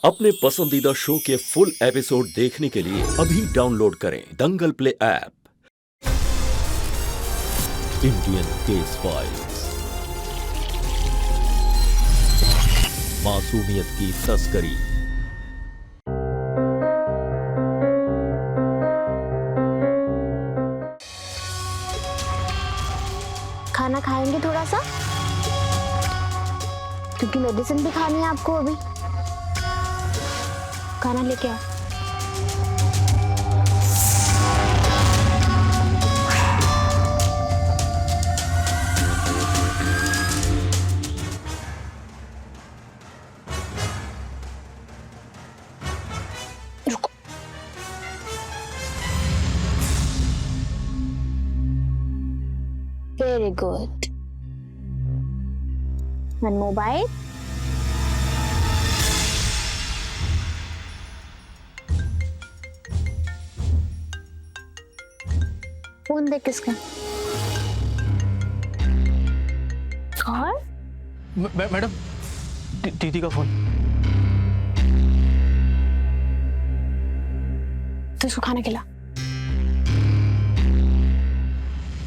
अपने पसंदीदा शो के फुल एपिसोड देखने के लिए अभी डाउनलोड करें Dangal play app. Indian case files, मासूमियत की तस्करी। खाना खाएंगे थोड़ा सा, क्योंकि मेडिसिन भी खानी है आपको। अभी खाना लेके आओ। रुको। Very good. And mobile. Phone देख किसका? और मैडम, दीदी का फोन। तो इसको खाना खिला।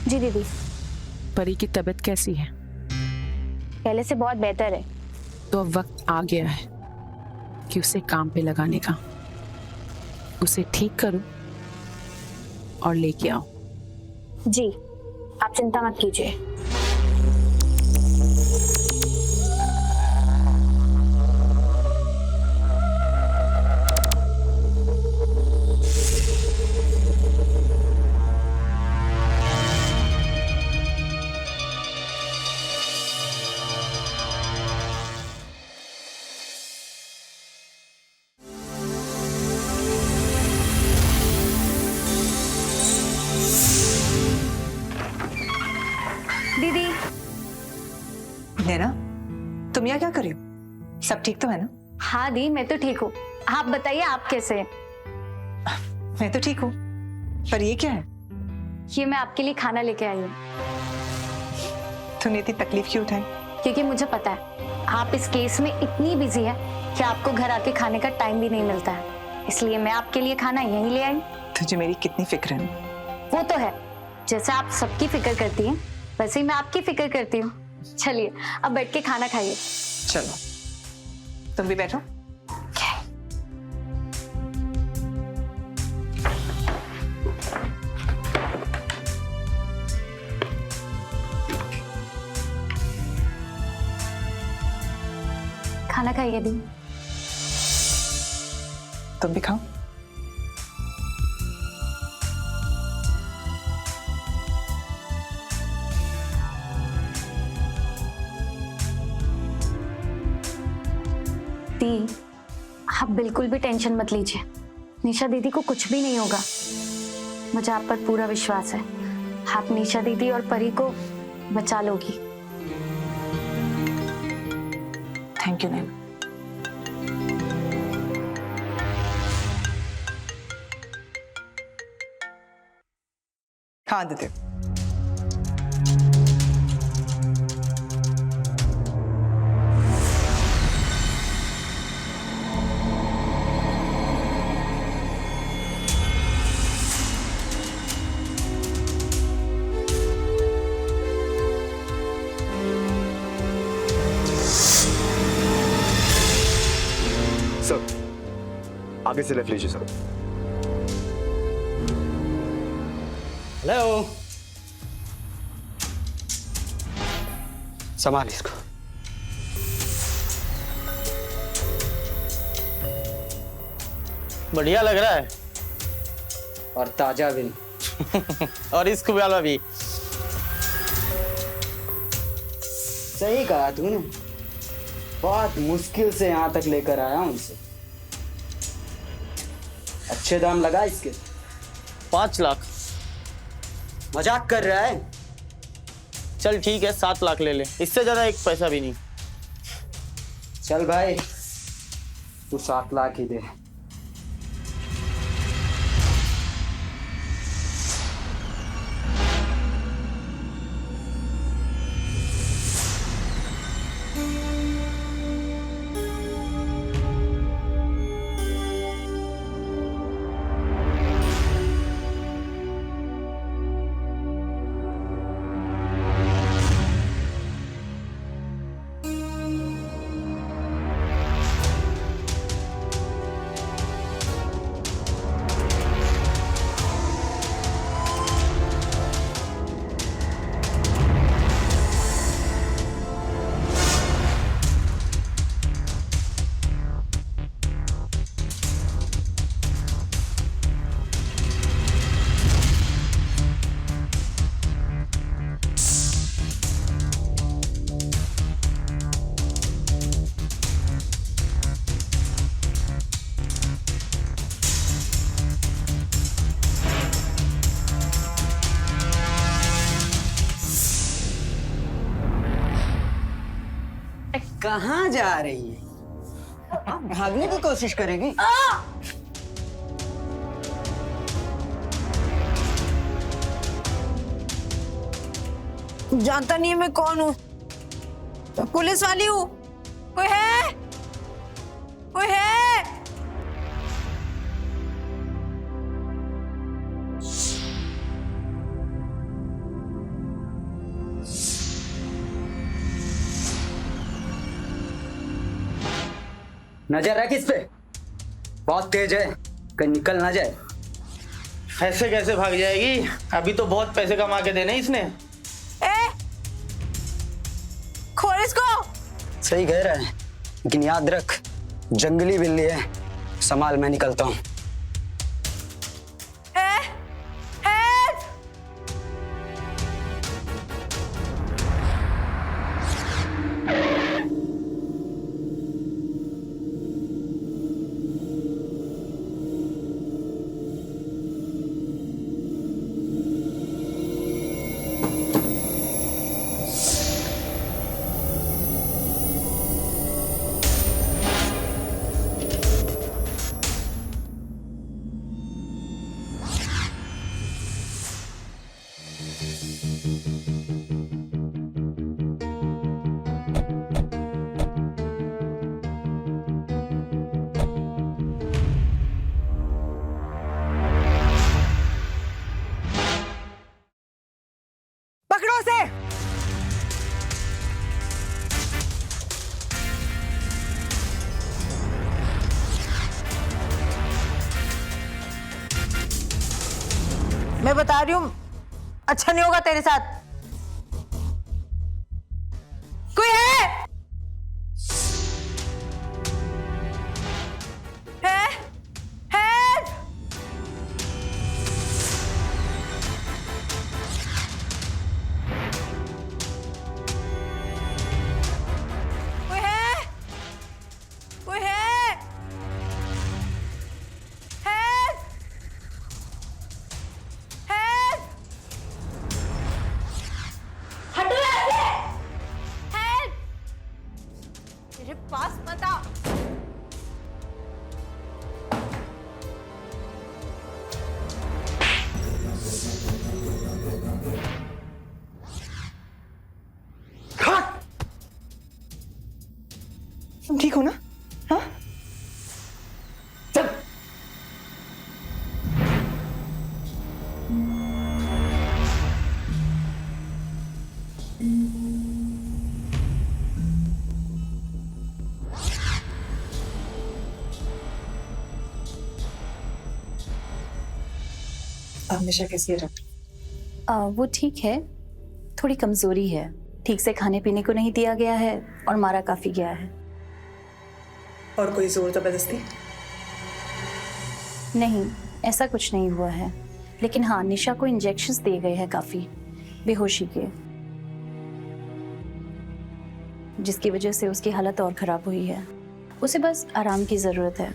जी दीदी। परी की तबीयत कैसी है? पहले से बहुत बेहतर है। तो अब वक्त आ गया है कि उसे काम पे लगाने का। उसे ठीक करो और लेके आओ। जी, आप चिंता मत कीजिए। दीदी। नैना, तुम यहाँ क्या कर रही हो? सब ठीक तो है ना? हाँ दी, मैं तो ठीक हूँ। आप बताइए, आप कैसे हैं? मैं तो ठीक हूँ, पर ये क्या है? ये मैं आपके लिए खाना लेके आई हूँ। तूने इतनी तकलीफ क्यों उठाई? क्योंकि मुझे पता है आप इस केस में इतनी बिजी है कि आपको घर आके खाने का टाइम भी नहीं मिलता है, इसलिए मैं आपके लिए खाना यहीं ले आई। तुझे मेरी कितनी फिक्र है? वो तो है, जैसे आप सबकी फिक्र करती हैं वैसे ही मैं आपकी फिक्र करती हूँ। चलिए अब बैठ के खाना खाइए। चलो, तुम भी बैठो। खाना खाइए दी। तुम भी खाओ। दी, आप बिल्कुल भी टेंशन मत लीजिए। निशा दीदी को कुछ भी नहीं होगा। मुझे आप पर पूरा विश्वास है। आप निशा दीदी और परी को बचा लोगी। थैंक यू नैना। हाँ दीदी। सर, आगे से लेफ्ट लीजिए सर। हेलो, संभाल इसको। बढ़िया लग रहा है। और ताजा भी। और इसको वाला भी। सही कहा तूने, बहुत मुश्किल से यहाँ तक लेकर आया हूँ इसे। अच्छे दाम लगा इसके। 5 लाख। मजाक कर रहा है? चल ठीक है, 7 लाख ले ले, इससे ज्यादा एक पैसा भी नहीं। चल भाई, तू 7 लाख ही दे। कहाँ जा रही है? भागने की कोशिश करेगी? जानता नहीं है मैं कौन हूँ। पुलिस वाली हूँ। कोई है? कोई है? नजर रख इस पे, बहुत तेज है, कहीं निकल ना जाए। ऐसे कैसे भाग जाएगी? अभी तो बहुत पैसे कमा के देने इसने। ए, खोल इसको। सही कह रहा है, लेकिन याद रख, जंगली बिल्ली है, संभाल, मैं निकलता हूँ। पकड़ो उसे। मैं बता रही हूँ, अच्छा नहीं होगा तेरे साथ। कोई है? है? है? कोई है? कोई है? Help! Help! हटो यहाँ से! Help! मेरे पास मत आ। तुम ठीक हो ना? हाँ? चल। अब निशा कैसी है डॉक्टर? वो ठीक है, थोड़ी कमजोरी है, ठीक से खाने पीने को नहीं दिया गया है और मारा काफी गया है। और कोई जोर जबरदस्ती? नहीं, ऐसा कुछ नहीं हुआ है, लेकिन हाँ, निशा को इंजेक्शंस दिए गए हैं काफी बेहोशी के, जिसकी वजह से उसकी हालत और खराब हुई है। उसे बस आराम की जरूरत है।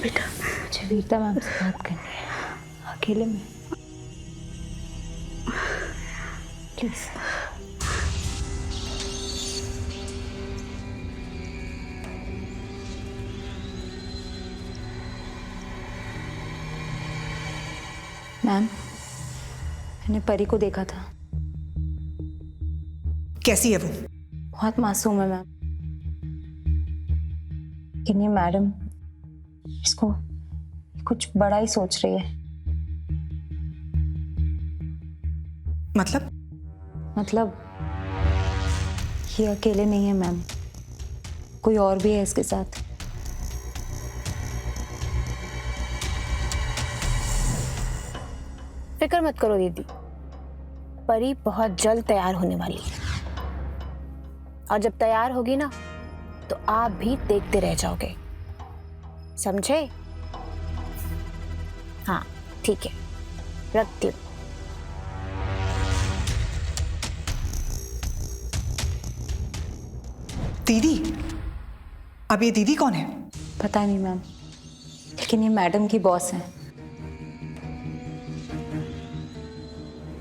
बेटा मुझे वीरता मैम से बात करनी है अकेले में, प्लीज। मैम, मैंने परी को देखा था। कैसी है वो? बहुत मासूम है मैम, लेकिन ये मैडम इसको कुछ बड़ा ही सोच रही है। मतलब ये अकेले नहीं है मैम, कोई और भी है इसके साथ। फिक्र मत करो दीदी, परी बहुत जल्द तैयार होने वाली है, और जब तैयार होगी ना तो आप भी देखते रह जाओगे, समझे? हाँ ठीक है, रखती हूँ। दीदी? अब ये दीदी कौन है? पता नहीं मैम, लेकिन ये मैडम की बॉस है।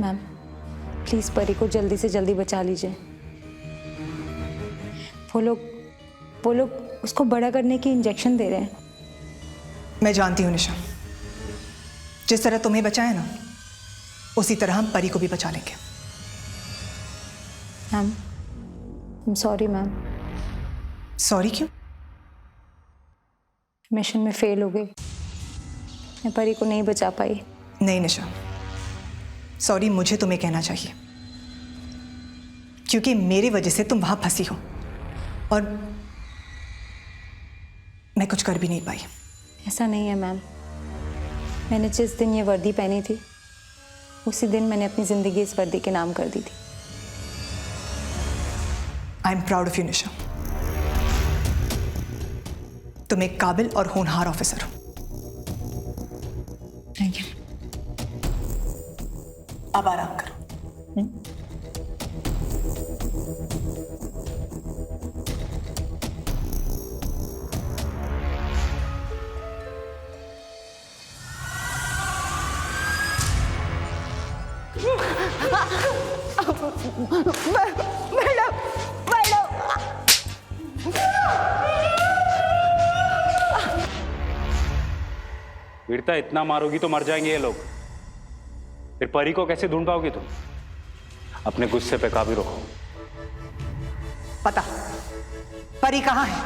मैम प्लीज परी को जल्दी से जल्दी बचा लीजिए। वो लोग उसको बड़ा करने की इंजेक्शन दे रहे हैं। मैं जानती हूँ निशा, जिस तरह तुम्हें बचाया ना, उसी तरह हम परी को भी बचा लेंगे। Ma'am sorry ma'am. सॉरी क्यों? मिशन में फेल हो गई, मैं परी को नहीं बचा पाई। नहीं निशा, सॉरी मुझे तुम्हें कहना चाहिए, क्योंकि मेरी वजह से तुम वहां फंसी हो और मैं कुछ कर भी नहीं पाई। ऐसा नहीं है मैम, मैंने जिस दिन ये वर्दी पहनी थी उसी दिन मैंने अपनी जिंदगी इस वर्दी के नाम कर दी थी। I am proud of you Nisha, तुम एक काबिल और होनहार ऑफिसर हो। Thank you. अब आराम करो। वीरता, इतना मारोगी तो मर जाएंगे ये लोग, फिर परी को कैसे ढूंढ पाओगी तुम? अपने गुस्से पे काबू रखो। पता परी कहाँ है?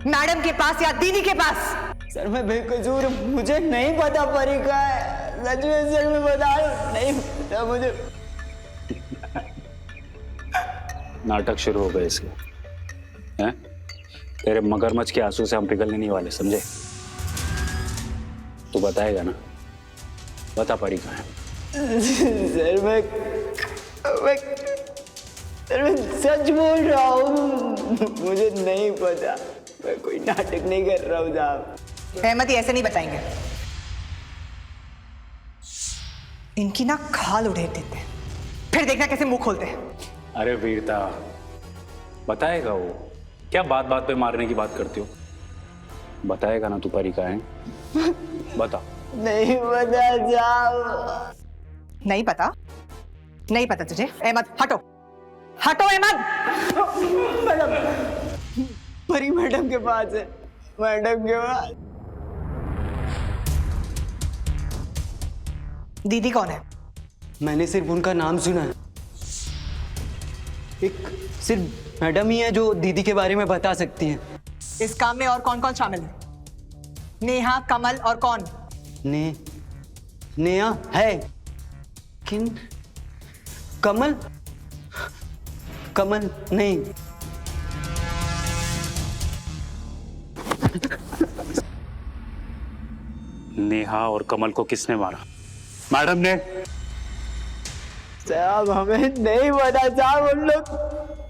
मैडम के पास या दीदी के पास? सर मैं बेकसूर, मुझे नहीं पता परी कहाँ है, सच में सर मैं बता रहा हूं, नहीं पता मुझे। नाटक शुरू हो गए इसके, हैं? तेरे मगरमच्छ के आंसू से हम पिघलने नहीं वाले, समझे? तू बताएगा ना, बता परी कहाँ है? सर मैं सच बोल रहा हूँ, मुझे नहीं पता, मैं कोई नाटक नहीं कर रहा हूँ साहब। अहमदी ऐसे नहीं बताएंगे, इनकी ना खाल उड़ेल देते हैं, फिर देखना कैसे मुंह खोलते हैं। अरे वीरता, बताएगा वो, क्या बात बात पे मारने की बात करती हो? बताएगा ना तू परी कहाँ है? बता। नहीं पता साहब। नहीं पता? नहीं पता तुझे? अहमद हटो, हटो अहमद। मैडम, परी मैडम के पास है, मैडम के पास। दीदी कौन है? मैंने सिर्फ उनका नाम सुना है, एक सिर्फ मैडम ही है जो दीदी के बारे में बता सकती हैं। इस काम में और कौन कौन शामिल है? नेहा, कमल और कौन? नेहा है, किन कमल नहीं। नेहा और कमल को किसने मारा? मैडम ने? साहब हमें नहीं पता साहब, हम लोग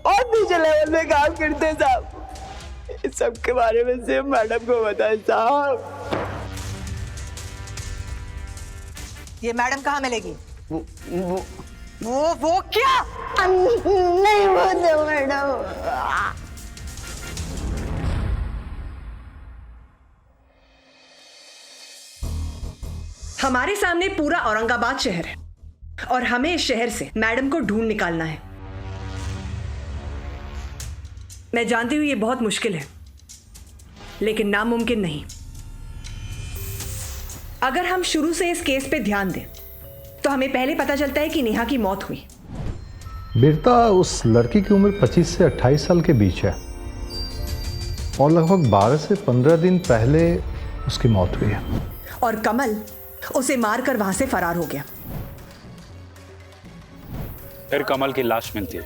और नीचे लेवल में काम करते हैं साहब, इस सब के बारे में सिर्फ मैडम को पता है साहब। ये मैडम कहाँ मिलेगी? वो वो क्या? नहीं होते मैडम। हमारे सामने पूरा औरंगाबाद शहर है और हमें इस शहर से मैडम को ढूंढ निकालना है। मैं जानती हूं ये बहुत मुश्किल है, लेकिन नामुमकिन नहीं। अगर हम शुरू से इस केस पे ध्यान दें तो हमें पहले पता चलता है कि नेहा की मौत हुई। बिरता, उस लड़की की उम्र 25 से 28 साल के बीच है और लगभग 12 से 15 दिन पहले उसकी मौत हुई है। और कमल उसे मारकर वहां से फरार हो गया। फिर कमल की लाश मिलती है।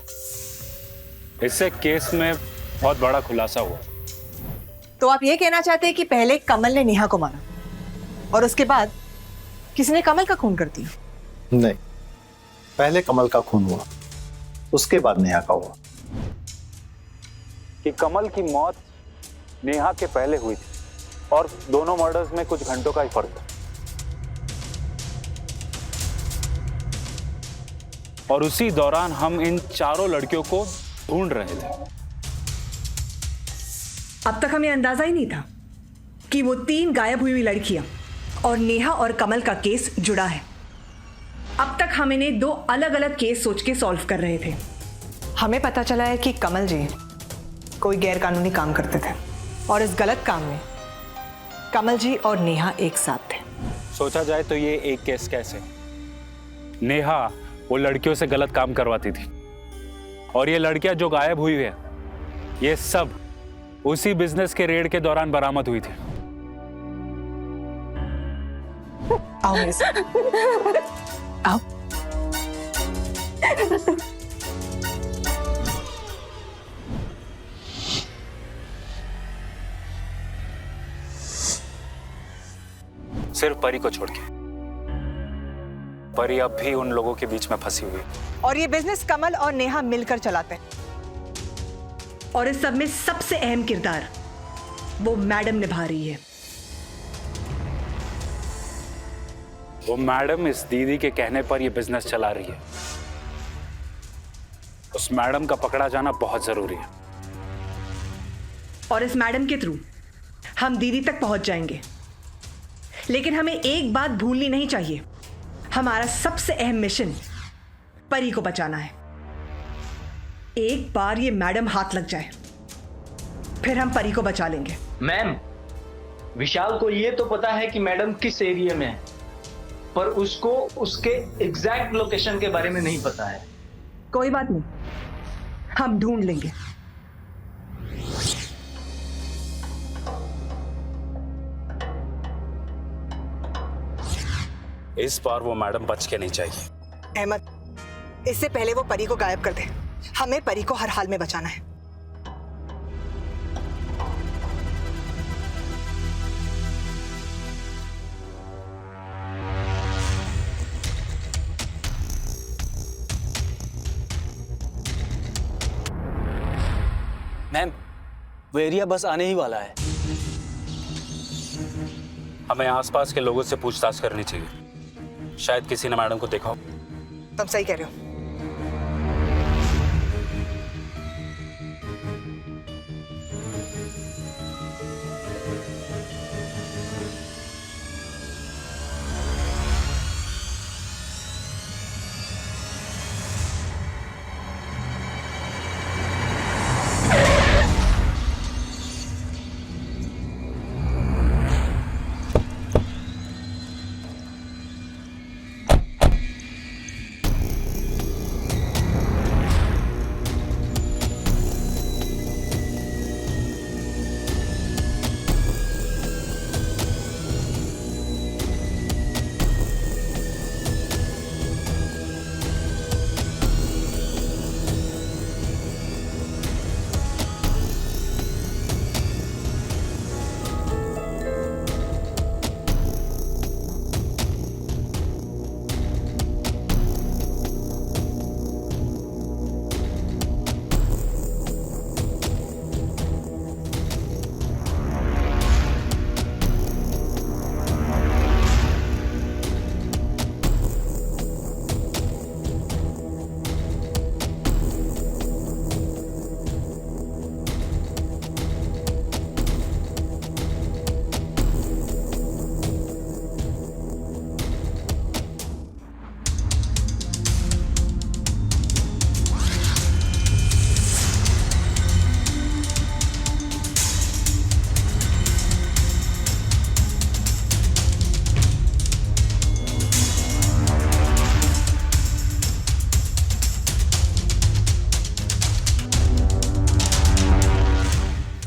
इससे केस में बहुत बड़ा खुलासा हुआ। तो आप ये कहना चाहते हैं कि पहले कमल ने नेहा को मारा और उसके बाद किसी ने कमल का खून कर दिया? नहीं, पहले कमल का खून हुआ, उसके बाद नेहा का हुआ। कि कमल की मौत नेहा के पहले हुई थी और दोनों मर्डर्स में कुछ घंटों का ही फर्क था। और उसी दौरान हम इन चारों लड़कियों को ढूंढ रहे थे। अब तक हमें अंदाजा ही नहीं था कि वो 3 गायब हुई लड़कियां और नेहा और कमल का केस जुड़ा है। अब तक हम इन्हें 2 अलग अलग केस सोच के सॉल्व कर रहे थे। हमें पता चला है कि कमल जी कोई गैरकानूनी काम करते थे और इस गलत काम में कमल जी और नेहा एक साथ थे। सोचा जाए तो ये एक केस कैसे? नेहा वो लड़कियों से गलत काम करवाती थी और ये लड़कियां जो गायब हुई है, ये सब उसी बिजनेस के रेड के दौरान बरामद हुई थी। आओ मेरे साथ। आओ। सिर्फ परी को छोड़ के। परी अब भी उन लोगों के बीच में फंसी हुई है। और ये बिजनेस कमल और नेहा मिलकर चलाते हैं और इस सब में सबसे अहम किरदार वो मैडम निभा रही है। वो मैडम इस दीदी के कहने पर ये बिजनेस चला रही है। उस मैडम का पकड़ा जाना बहुत जरूरी है। और इस मैडम के थ्रू हम दीदी तक पहुंच जाएंगे। लेकिन हमें एक बात भूलनी नहीं चाहिए, हमारा सबसे अहम मिशन परी को बचाना है। एक बार ये मैडम हाथ लग जाए फिर हम परी को बचा लेंगे। मैम, विशाल को ये तो पता है कि मैडम किस एरिया में है, पर उसको उसके एग्जैक्ट लोकेशन के बारे में नहीं पता है। कोई बात नहीं, हम ढूंढ लेंगे। इस बार वो मैडम बच के नहीं चाहिए। अहमद, इससे पहले वो परी को गायब कर दे। हमें परी को हर हाल में बचाना है। मैम, वो एरिया बस आने ही वाला है। हमें आसपास के लोगों से पूछताछ करनी चाहिए। शायद किसी ने मैडम को देखा हो। तुम सही कह रहे हो।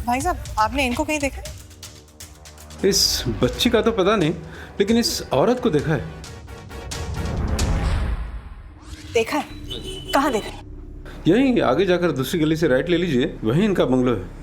भाई साहब, आपने इनको कहीं देखा? इस बच्ची का तो पता नहीं, लेकिन इस औरत को देखा है। देखा है? कहाँ देखा है? यहीं आगे जाकर दूसरी गली से राइट ले लीजिए, वहीं इनका बंगलो है।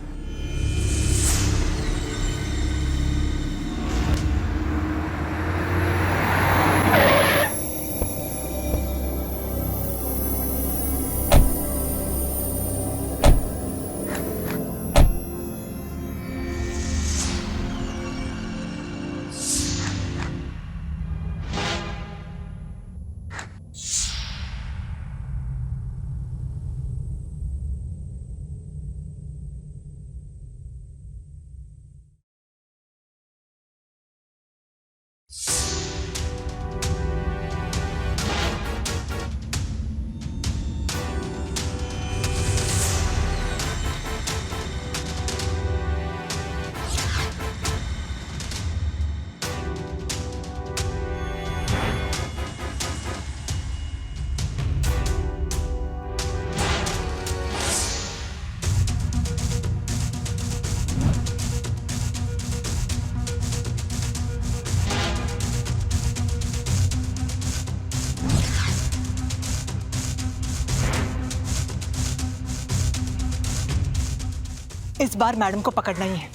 इस बार मैडम को पकड़ना ही है।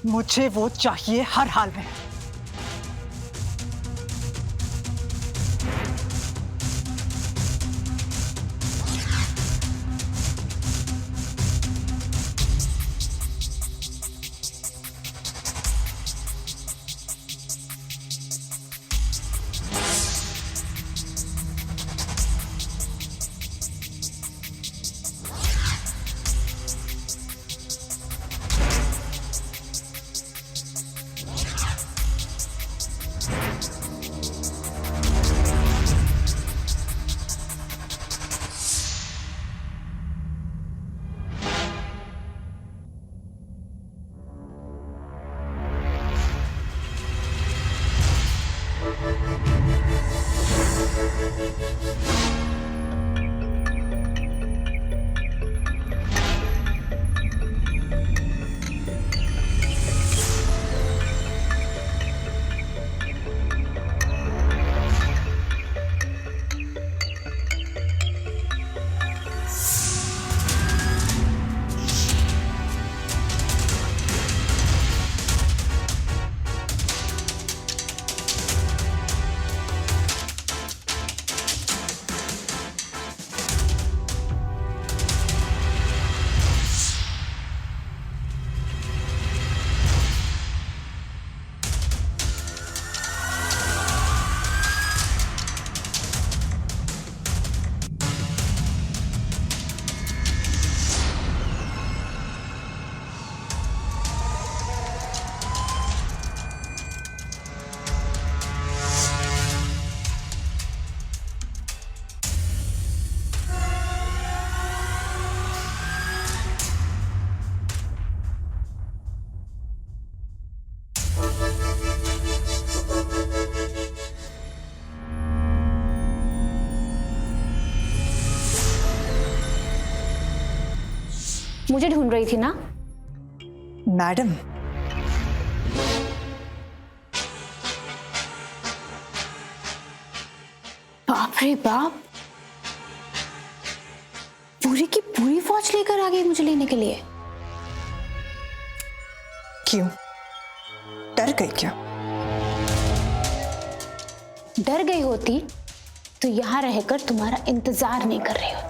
मुझे वो चाहिए हर हाल में। मुझे ढूंढ रही थी ना मैडम? बाप रे बाप, पूरी की पूरी फौज लेकर आ गई मुझे लेने के लिए। क्यों, डर गई क्या? डर गई होती तो यहां रहकर तुम्हारा इंतजार नहीं कर रही होती।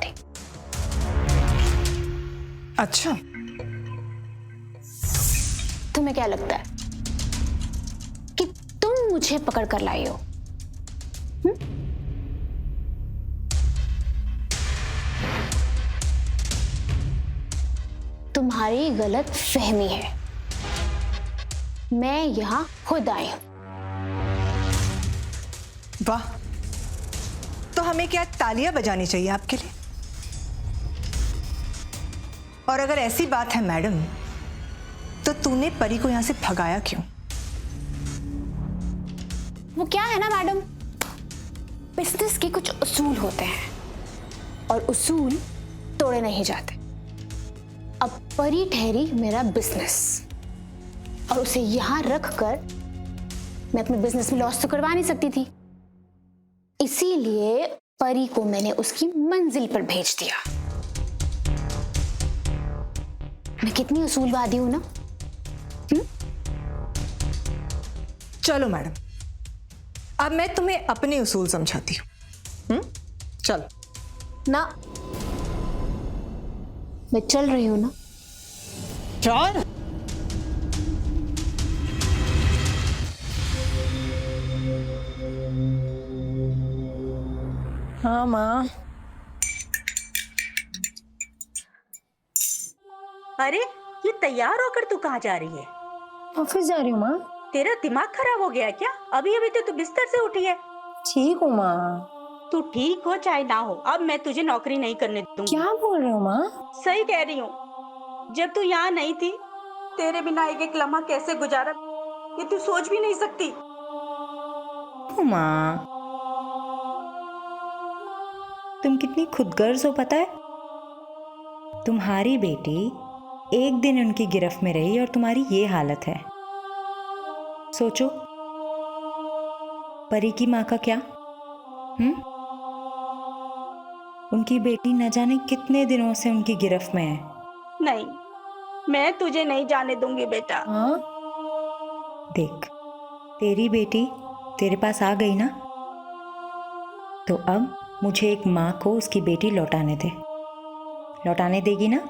अच्छा, तुम्हें क्या लगता है कि तुम मुझे पकड़ कर लाई हो? तुम्हारी गलत फहमी है। मैं यहां खुद आई हूं। वाह, तो हमें क्या तालियां बजानी चाहिए आपके लिए? और अगर ऐसी बात है मैडम, तो तूने परी को यहां से भगाया क्यों? वो क्या है ना मैडम, बिजनेस के कुछ उसूल होते हैं और उसूल तोड़े नहीं जाते। अब परी ठहरी मेरा बिजनेस, और उसे यहां रख कर मैं अपने बिजनेस में लॉस तो करवा नहीं सकती थी। इसीलिए परी को मैंने उसकी मंजिल पर भेज दिया। मैं कितनी उसूलवादी हूं ना। चलो मैडम, अब मैं तुम्हें अपने उसूल समझाती हूँ। चलो। ना, मैं चल रही हूं ना। चल। हाँ माँ। अरे ये तैयार होकर तू कहाँ जा रही है? ऑफिस जा रही हूँ माँ। तेरा दिमाग खराब हो गया क्या? अभी अभी तो तू बिस्तर से उठी है। ठीक हूँ माँ। तू ठीक हो चाहे ना हो, अब मैं तुझे नौकरी नहीं करने दूंगी। क्या बोल रहे हो माँ? सही कह रही हूँ। जब तू यहाँ नहीं थी, तेरे बिना एक एक लम्हा कैसे गुजारा ये तू सोच भी नहीं सकती। माँ, तुम कितनी खुदगर्ज हो पता है? तुम्हारी बेटी एक दिन उनकी गिरफ्त में रही और तुम्हारी ये हालत है। सोचो, परी की माँ का क्या? उनकी बेटी न जाने कितने दिनों से उनकी गिरफ्त में है। नहीं, मैं तुझे नहीं जाने दूंगी बेटा। हाँ? देख, तेरी बेटी तेरे पास आ गई ना, तो अब मुझे एक माँ को उसकी बेटी लौटाने दे। लौटाने देगी ना?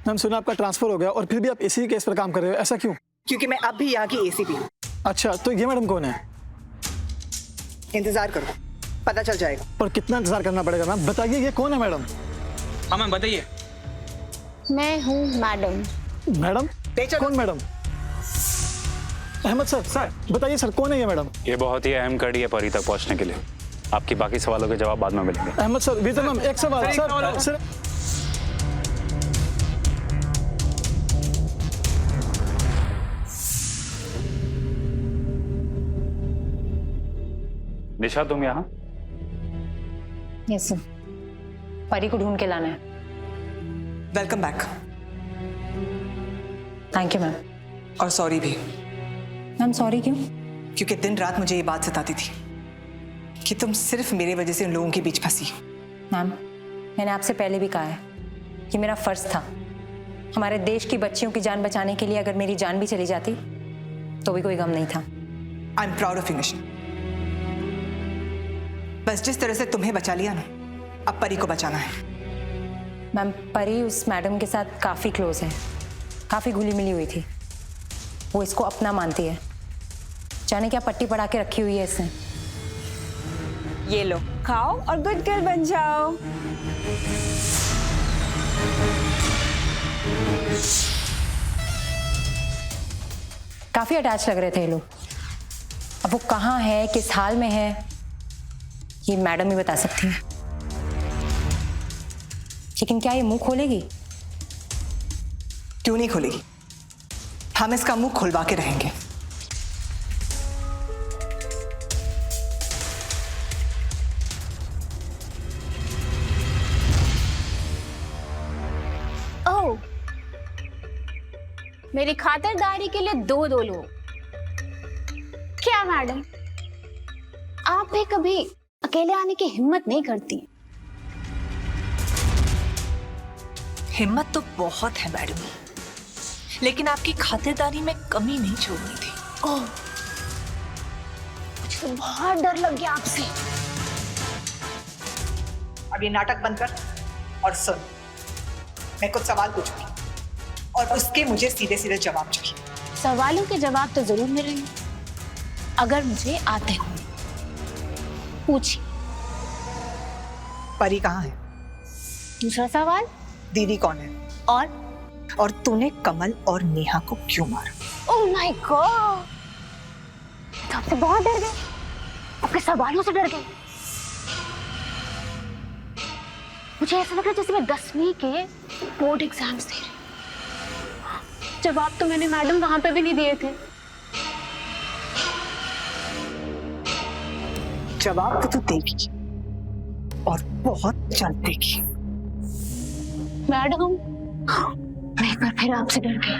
मैम सुना आपका ट्रांसफर हो गया और फिर भी आप इसी केस पर काम कर रहे हो, ऐसा क्यों? क्योंकि मैं अब भी यहाँ की एसीपी हूँ। अच्छा, तो ये मैडम कौन है? इंतजार करो, पता चल जाएगा। पर कितना इंतजार करना पड़ेगा मैम? बताइए ये कौन है मैडम? हाँ मैम बताइए। मैं हूँ मैडम। मैडम? कौन मैडम? अहमद सर। सर बताइए सर, कौन है ये मैडम? ये बहुत ही अहम कड़ी है परी तक पहुंचने के लिए। आपकी बाकी सवालों के जवाब बाद में मिलेंगे। अहमद सर, विजय मैम एक सवाल। सर निशा, तुम यहाँ? यस सर, परी को ढूंढ के लाना है। Welcome back. Thank you ma'am. और सॉरी भी। मैम सॉरी क्यों? क्योंकि दिन रात मुझे ये बात सताती थी कि तुम सिर्फ मेरे वजह से उन लोगों के बीच फंसी। मैम, मैंने आपसे पहले भी कहा है कि मेरा फर्ज था। हमारे देश की बच्चियों की जान बचाने के लिए अगर मेरी जान भी चली जाती तो भी कोई गम नहीं था। I am proud of you Nisha. बस जिस तरह से तुम्हें बचा लिया ना, अब परी को बचाना है। मैम, परी उस मैडम के साथ काफ़ी क्लोज है, काफ़ी घुली मिली हुई थी। वो इसको अपना मानती है। जाने क्या पट्टी पड़ा के रखी हुई है इसने। ये लो, खाओ और गुड गर्ल बन जाओ। काफ़ी अटैच लग रहे थे ये लोग। अब वो कहाँ है, किस हाल में है, ये मैडम ही बता सकती है। लेकिन क्या ये मुंह खोलेगी? क्यों नहीं खोलेगी? हम इसका मुंह खुलवा के रहेंगे। ओह, मेरी खातिरदारी के लिए दो लोग। क्या मैडम, आप भी कभी अकेले आने की हिम्मत नहीं करती? हिम्मत तो बहुत है मैडम, लेकिन आपकी खातिरदारी में कमी नहीं छोड़नी थी। ओह, मुझे बहुत डर लग गया आपसे। अब ये नाटक बंद कर और सुन। मैं कुछ सवाल पूछूंगी और उसके मुझे सीधे सीधे जवाब चाहिए। सवालों के जवाब तो जरूर मिलेंगे अगर मुझे आते हो। पूछिए। परी कहाँ है? दूसरा सवाल, दीदी कौन है? और और तूने कमल और नेहा को क्यों मारा? ओह माय गॉड, तो आपसे बहुत डर गए, आपके सवालों से डर गए। मुझे ऐसा लग रहा है जैसे मैं 10वीं के बोर्ड एग्जाम्स दे रही। जवाब तो मैंने मैडम वहां पे भी नहीं दिए थे। जवाब तो तू देगी और बहुत जल्द देगी। मैडम, मैं एक बार फिर आपसे डर गई।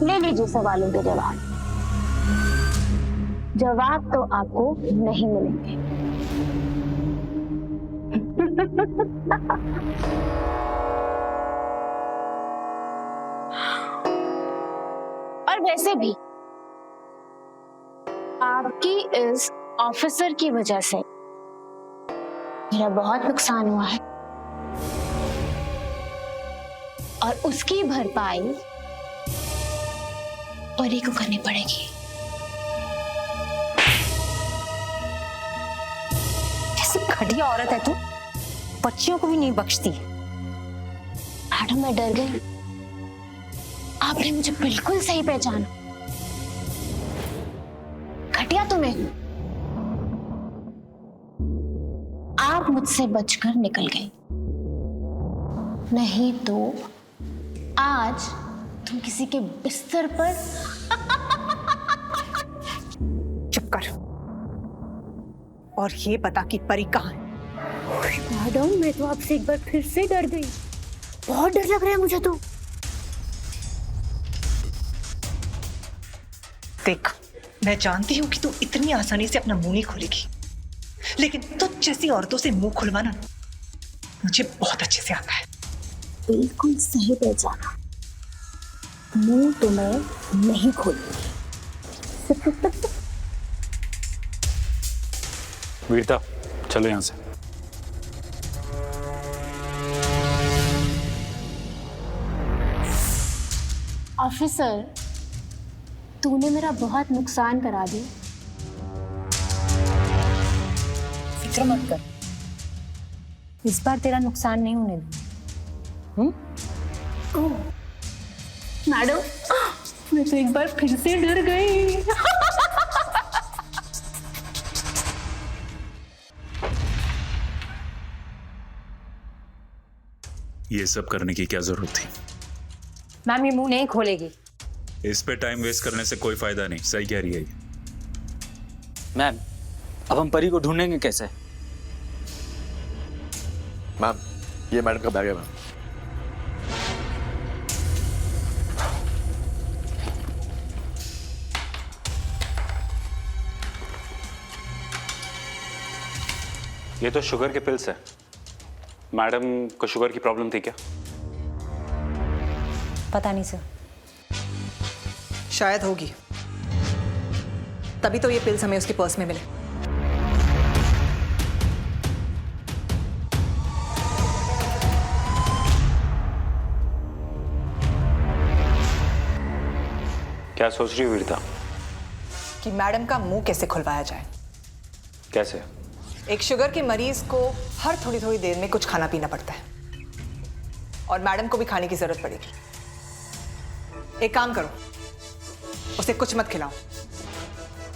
ले लीजिए सवालों के जवाब। जवाब तो आपको नहीं मिलेंगे। और वैसे भी आपकी इस ऑफिसर की वजह से मेरा बहुत नुकसान हुआ है और उसकी भरपाई परी को करनी पड़ेगी। कैसी घटिया औरत है तू, बच्चियों को भी नहीं बख्शती। मैडम, मैं डर गई। आपने मुझे बिल्कुल सही पहचाना। घटिया तो मैं हूं। आप मुझसे बचकर निकल गई, नहीं तो आज तुम किसी के बिस्तर पर। चुप कर और ये बता कि परी कहाँ है? मैडम, मैं तो आपसे एक बार फिर से डर गई। बहुत डर लग रहा है मुझे तो। देख, मैं जानती हूँ कि तू इतनी आसानी से अपना मुंह नहीं खोलेगी, लेकिन तुझ जैसी औरतों से मुंह खुलवाना मुझे बहुत अच्छे से आता है। बिल्कुल सही पहचाना। मुंह तो मैं नहीं खोलूंगी। वीरता, चलो यहां से। ऑफिसर, तूने मेरा बहुत नुकसान करा दिया। फिक्र मत कर, इस बार तेरा नुकसान नहीं होने दूंगी। मैडम, मैं तो एक बार फिर से डर गई। ये सब करने की क्या जरूरत थी? मैम, ये मुंह नहीं खोलेगी। इस पे टाइम वेस्ट करने से कोई फायदा नहीं। सही कह रही है ये। मैम, अब हम परी को ढूंढेंगे कैसे? मैम, ये मैडम का बैग है मैम। ये तो शुगर के पिल्स है। मैडम को शुगर की प्रॉब्लम थी क्या? पता नहीं सर। शायद होगी, तभी तो ये पिल्स हमें उसके पर्स में मिले। क्या सोच रही हो वीरता? कि मैडम का मुंह कैसे खुलवाया जाए। कैसे? एक शुगर के मरीज को हर थोड़ी थोड़ी देर में कुछ खाना पीना पड़ता है और मैडम को भी खाने की जरूरत पड़ेगी। एक काम करो, उसे कुछ मत खिलाओ,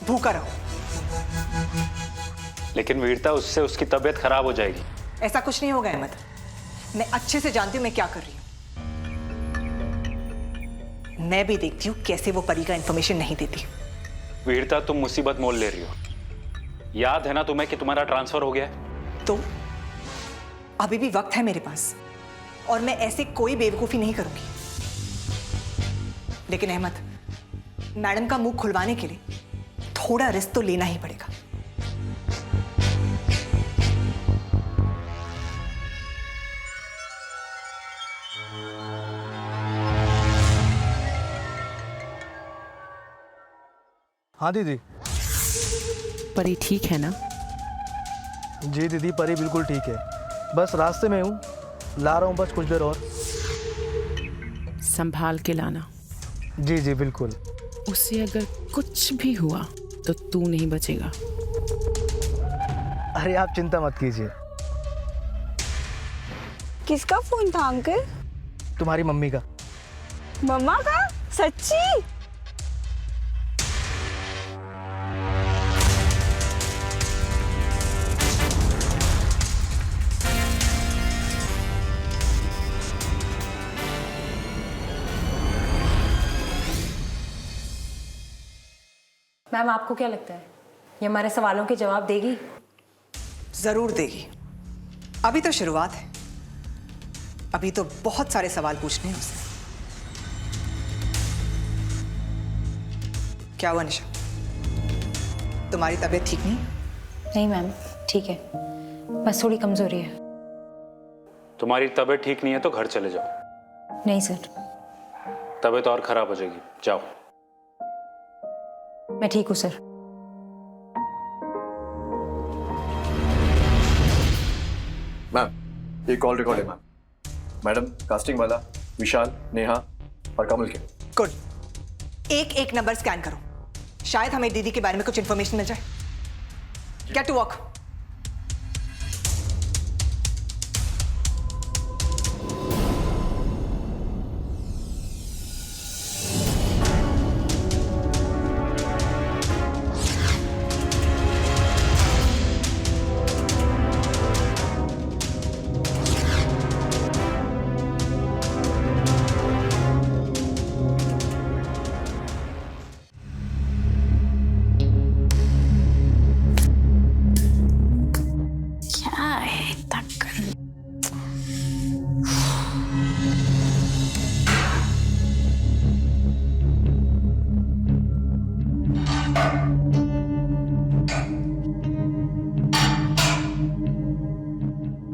भूखा रहो। लेकिन वीरता, उससे उसकी तबीयत खराब हो जाएगी। ऐसा कुछ नहीं होगा अहमद, मैं अच्छे से जानती हूं मैं क्या कर रही हूं। मैं भी देखती हूं कैसे वो परी का इंफॉर्मेशन नहीं देती। वीरता, तुम मुसीबत मोल ले रही हो। याद है ना तुम्हें कि तुम्हारा ट्रांसफर हो गया है? तो अभी भी वक्त है मेरे पास और मैं ऐसे कोई बेवकूफी नहीं करूंगी। लेकिन अहमद, मैडम का मुंह खुलवाने के लिए थोड़ा रिस्क तो लेना ही पड़ेगा। हाँ दीदी। परी ठीक है ना? जी दीदी, परी बिल्कुल ठीक है, बस रास्ते में हूँ, ला रहा हूँ बस कुछ देर और। संभाल के लाना। जी जी बिल्कुल। उसे अगर कुछ भी हुआ तो तू नहीं बचेगा। अरे आप चिंता मत कीजिए। किसका फोन था अंकल? तुम्हारी मम्मी का। मम्मा का? सच्ची? मैम आपको क्या लगता है ये हमारे सवालों के जवाब देगी? जरूर देगी। अभी तो शुरुआत है, अभी तो बहुत सारे सवाल पूछने हैं उसे। क्या हुआ निशा, तुम्हारी तबीयत ठीक नहीं? नहीं मैम, ठीक है, बस थोड़ी कमजोरी है। तुम्हारी तबीयत ठीक नहीं है तो घर चले जाओ। नहीं सर, तबीयत और खराब हो जाएगी, जाओ। मैं ठीक हूँ सर। मैम ये कॉल रिकॉर्ड है मैम। मैडम कास्टिंग वाला विशाल, नेहा और कमल के। गुड, एक एक नंबर स्कैन करो, शायद हमें दीदी के बारे में कुछ इंफॉर्मेशन मिल जाए। Get to work.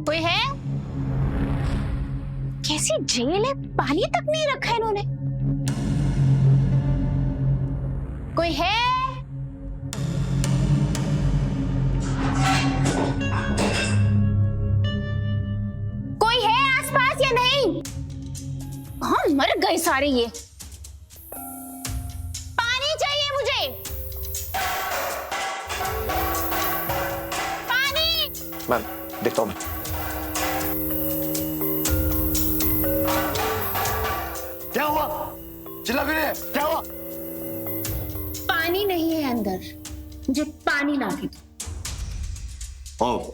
कोई है? कैसी जेल है, पानी तक नहीं रखा है इन्होंने। कोई है? कोई है आसपास या नहीं? हाँ, मर गए सारे ये। पानी चाहिए मुझे, पानी। मैम देखता हूँ मैं। क्या हुआ? चिल्ला क्यों रहे हैं? क्या हुआ? पानी नहीं है अंदर, मुझे पानी ला के दो। ओह,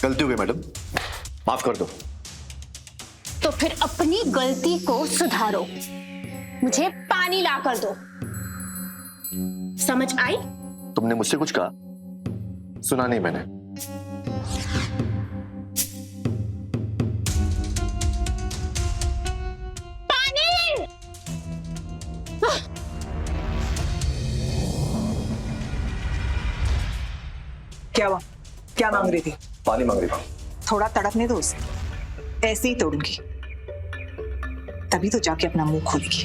गलती हो गई मैडम, माफ कर दो। तो फिर अपनी गलती को सुधारो, मुझे पानी ला कर दो। समझ आई? तुमने मुझसे कुछ कहा? सुना नहीं मैंने। पानी! क्या हुआ? क्या मांग रही थी? पानी मांग रही थी। थोड़ा तड़पने दो उसे, ऐसे ही तोड़ूंगी, तभी तो जाके अपना मुंह खोलेगी।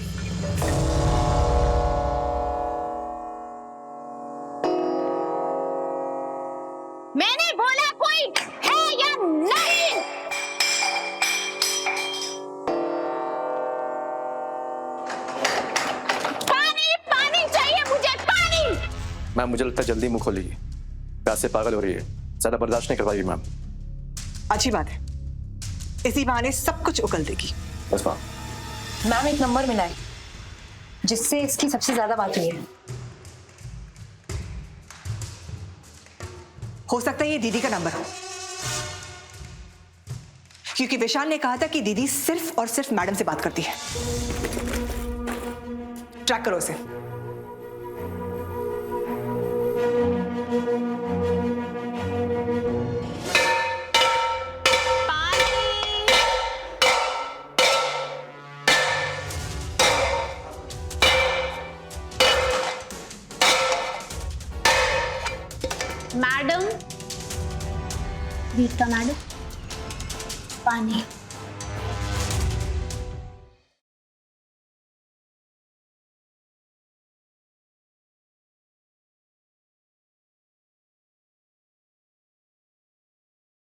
मैंने बोला कोई है या नहीं? पानी, पानी चाहिए मुझे, पानी। मैम मुझे लगता है जल्दी मुंह खोलेगी, प्यास से पागल हो रही है, ज्यादा बर्दाश्त नहीं कर पाएगी मैम। अच्छी बात है, इसी बहाने सब कुछ उगल देगी। बस मैम। मैम एक नंबर मिला है जिससे इसकी सबसे ज्यादा बात हुई है। हो सकता है ये दीदी का नंबर हो, क्योंकि विशाल ने कहा था कि दीदी सिर्फ और सिर्फ मैडम से बात करती है। ट्रैक करो उसे। मैडम, रीता मैडम, पानी।